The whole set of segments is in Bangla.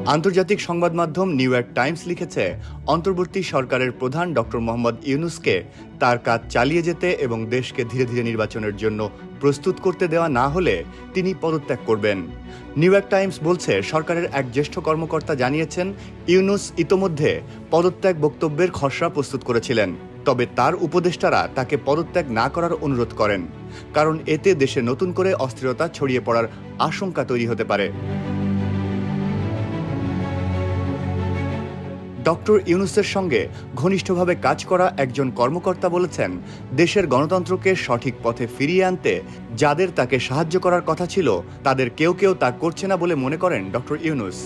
আন্তর্জাতিক সংবাদ মাধ্যম নিউ ইয়র্ক টাইমস লিখেছে, অন্তর্বর্তী সরকারের প্রধান ডক্টর মোহাম্মদ ইউনূসকে তার কাজ চালিয়ে যেতে এবং দেশকে ধীরে ধীরে নির্বাচনের জন্য প্রস্তুত করতে দেওয়া না হলে তিনি পদত্যাগ করবেন। নিউ ইয়র্ক টাইমস বলছে, সরকারের এক জ্যেষ্ঠ কর্মকর্তা জানিয়েছেন, ইউনূস ইতোমধ্যে পদত্যাগ বক্তব্যের খসড়া প্রস্তুত করেছিলেন। তবে তার উপদেষ্টারা তাকে পদত্যাগ না করার অনুরোধ করেন, কারণ এতে দেশে নতুন করে অস্থিরতা ছড়িয়ে পড়ার আশঙ্কা তৈরি হতে পারে। ডক্টর ইউনূসের সঙ্গে ঘনিষ্ঠভাবে কাজ করা একজন কর্মকর্তা বলেছেন, দেশের গণতন্ত্রকে সঠিক পথে ফিরিয়ে আনতে যাদের তাকে সাহায্য করার কথা ছিল তাদের কেউ কেউ তা করছে না বলে মনে করেন ডক্টর ইউনূস।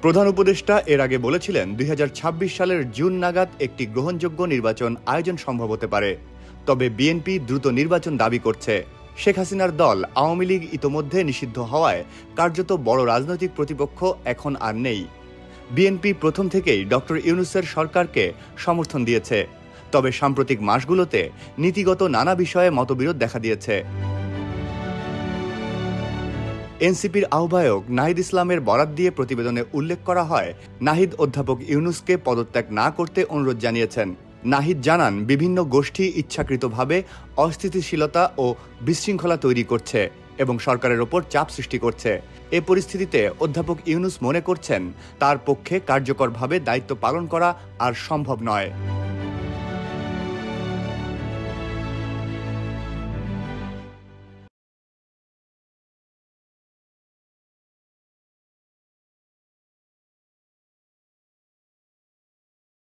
প্রধান উপদেষ্টা এর আগে বলেছিলেন, ২০২৬ সালের জুন নাগাদ একটি গ্রহণযোগ্য নির্বাচন আয়োজন সম্ভব হতে পারে। তবে বিএনপি দ্রুত নির্বাচন দাবি করছে। শেখ হাসিনার দল আওয়ামী লীগ ইতোমধ্যে নিষিদ্ধ হওয়ায় কার্যত বড় রাজনৈতিক প্রতিপক্ষ এখন আর নেই। বিএনপি প্রথম থেকেই ডক্টর ইউনূসের সরকারকে সমর্থন দিয়েছে, তবে সাম্প্রতিক মাসগুলোতে নীতিগত নানা বিষয়ে মতবিরোধ দেখা দিয়েছে। এনসিপির আহ্বায়ক নাহিদ ইসলামের বরাত দিয়ে প্রতিবেদনে উল্লেখ করা হয়, নাহিদ অধ্যাপক ইউনূসকে পদত্যাগ না করতে অনুরোধ জানিয়েছেন। নাহিদ জানান, বিভিন্ন গোষ্ঠী ইচ্ছাকৃতভাবে অস্থিতিশীলতা ও বিশৃঙ্খলা তৈরি করছে এবং সরকারের ওপর চাপ সৃষ্টি করছে। এ পরিস্থিতিতে অধ্যাপক ইউনূস মনে করছেন, তার পক্ষে কার্যকরভাবে দায়িত্ব পালন করা আর সম্ভব নয়।